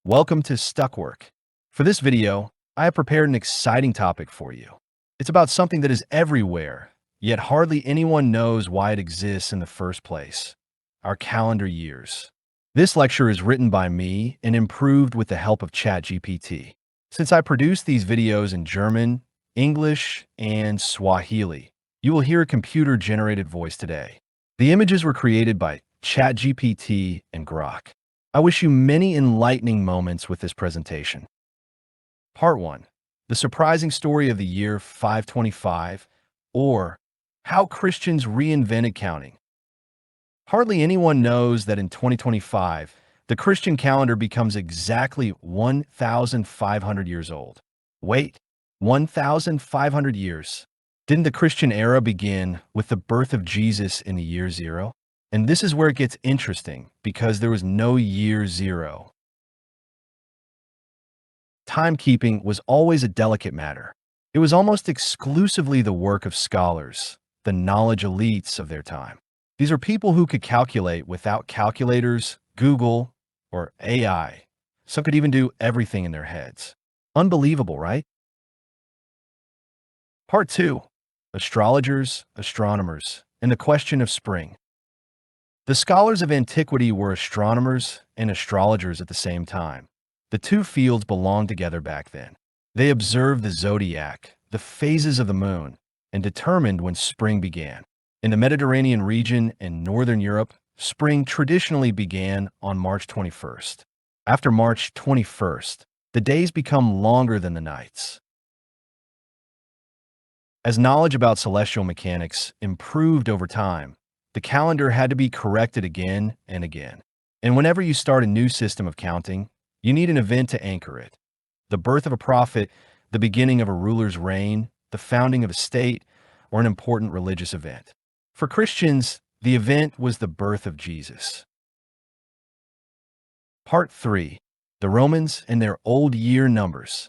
Welcome to Stuckwork. For this video, I have prepared an exciting topic for you. It's about something that is everywhere, yet hardly anyone knows why it exists in the first place. Our calendar years. This lecture is written by me and improved with the help of ChatGPT. Since I produce these videos in German, English, and Swahili, you will hear a computer-generated voice today. The images were created by ChatGPT and Grok. I wish you many enlightening moments with this presentation. Part 1. The surprising story of the year 525, or how Christians reinvented counting. Hardly anyone knows that in 2025, the Christian calendar becomes exactly 1,500 years old. Wait, 1,500 years? Didn't the Christian era begin with the birth of Jesus in the year 0? And this is where it gets interesting, because there was no year 0. Timekeeping was always a delicate matter. It was almost exclusively the work of scholars, the knowledge elites of their time. These are people who could calculate without calculators, Google, or AI. Some could even do everything in their heads. Unbelievable, right? Part 2. Astrologers, astronomers, and the question of spring. The scholars of antiquity were astronomers and astrologers at the same time. The two fields belonged together back then. They observed the zodiac, the phases of the moon, and determined when spring began. In the Mediterranean region and Northern Europe, spring traditionally began on March 21st. After March 21st, the days become longer than the nights. As knowledge about celestial mechanics improved over time, the calendar had to be corrected again and again. And whenever you start a new system of counting, you need an event to anchor it. The birth of a prophet, the beginning of a ruler's reign, the founding of a state, or an important religious event. For Christians, the event was the birth of Jesus. Part 3. The Romans and their old year numbers.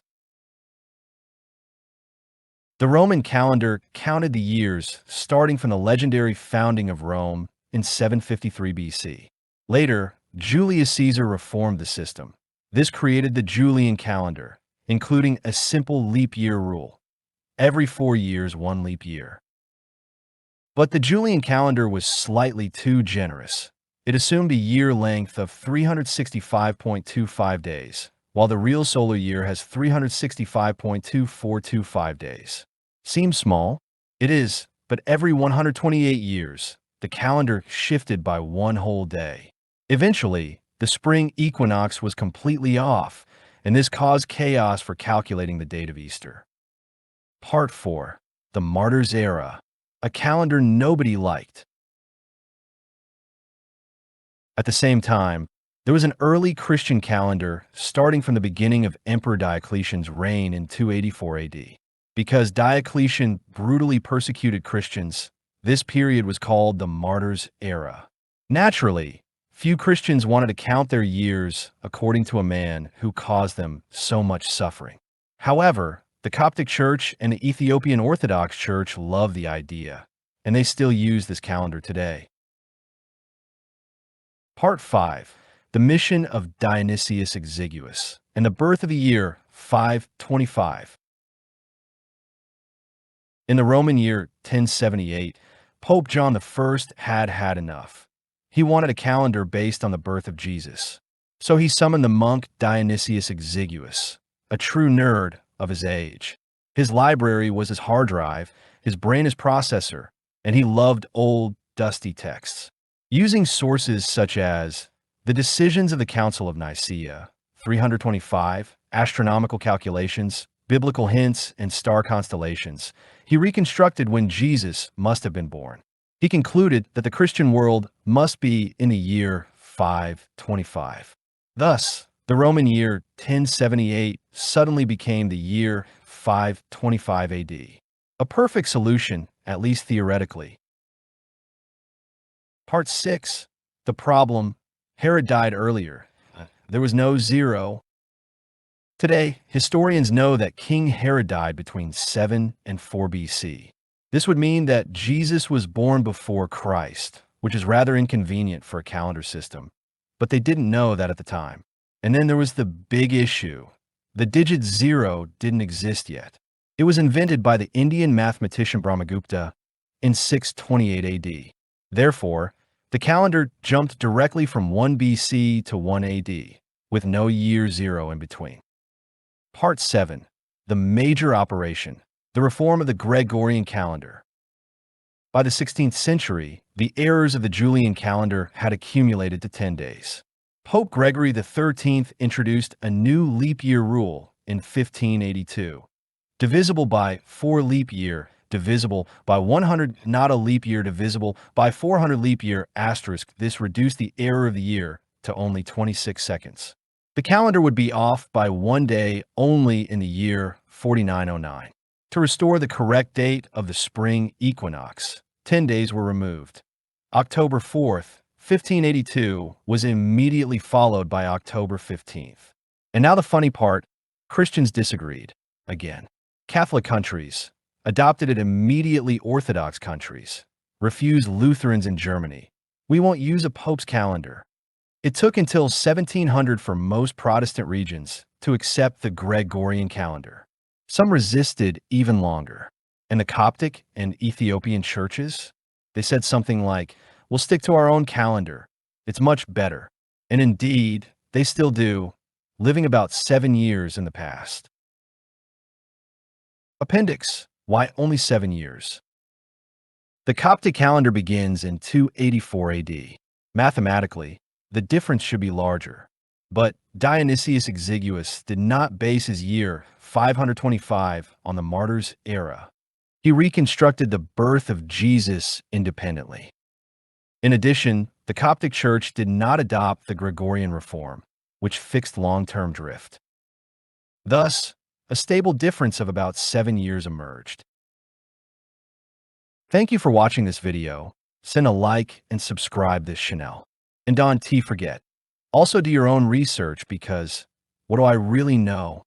The Roman calendar counted the years starting from the legendary founding of Rome in 753 BC. Later, Julius Caesar reformed the system. This created the Julian calendar, including a simple leap year rule. Every 4 years, one leap year. But the Julian calendar was slightly too generous. It assumed a year length of 365.25 days, while the real solar year has 365.2425 days. Seems small? It is, but every 128 years, the calendar shifted by one whole day. Eventually, the spring equinox was completely off, and this caused chaos for calculating the date of Easter. Part 4. The Martyrs' Era, a calendar nobody liked. At the same time, there was an early Christian calendar starting from the beginning of Emperor Diocletian's reign in 284 AD. Because Diocletian brutally persecuted Christians, this period was called the Martyrs' Era. Naturally, few Christians wanted to count their years according to a man who caused them so much suffering. However, the Coptic Church and the Ethiopian Orthodox Church loved the idea, and they still use this calendar today. Part 5. The mission of Dionysius Exiguus and the birth of the year 525. In the Roman year 1078, Pope John I had enough. He wanted a calendar based on the birth of Jesus. So he summoned the monk Dionysius Exiguus, a true nerd of his age. His library was his hard drive, his brain his processor, and he loved old, dusty texts. Using sources such as the decisions of the Council of Nicaea, 325, astronomical calculations, biblical hints, and star constellations, he reconstructed when Jesus must have been born. He concluded that the Christian world must be in the year 525. Thus, the Roman year 1078 suddenly became the year 525 AD. A perfect solution, at least theoretically. Part 6. The problem. Herod died earlier. There was no 0. Today, historians know that King Herod died between 7 and 4 BC. This would mean that Jesus was born before Christ, which is rather inconvenient for a calendar system. But they didn't know that at the time. And then there was the big issue. The digit 0 didn't exist yet. It was invented by the Indian mathematician Brahmagupta in 628 AD. Therefore, the calendar jumped directly from 1 BC to 1 AD, with no year 0 in between. Part 7. The Major Operation, the Reform of the Gregorian Calendar. By the 16th century, the errors of the Julian calendar had accumulated to 10 days. Pope Gregory XIII introduced a new leap year rule in 1582. Divisible by 4 leap year, divisible by 100, not a leap year divisible by 400 leap year asterisk. This reduced the error of the year to only 26 seconds. The calendar would be off by 1 day only in the year 4909. To restore the correct date of the spring equinox, 10 days were removed. October 4th, 1582 was immediately followed by October 15th. And now the funny part, Christians disagreed. Again, Catholic countries adopted it immediately. Orthodox countries refused. Lutherans in Germany, we won't use a pope's calendar. It took until 1700 for most Protestant regions to accept the Gregorian calendar. Some resisted even longer. And the Coptic and Ethiopian churches, they said something like, we'll stick to our own calendar. It's much better. And indeed, they still do, living about 7 years in the past. Appendix. Why only 7 years? The Coptic calendar begins in 284 AD. Mathematically, the difference should be larger. But Dionysius Exiguus did not base his year 525 on the martyrs' era. He reconstructed the birth of Jesus independently. In addition, the Coptic Church did not adopt the Gregorian reform, which fixed long-term drift. Thus, a stable difference of about 7 years emerged. Thank you for watching this video. Send a like and subscribe this channel. And don't forget, also do your own research because what do I really know?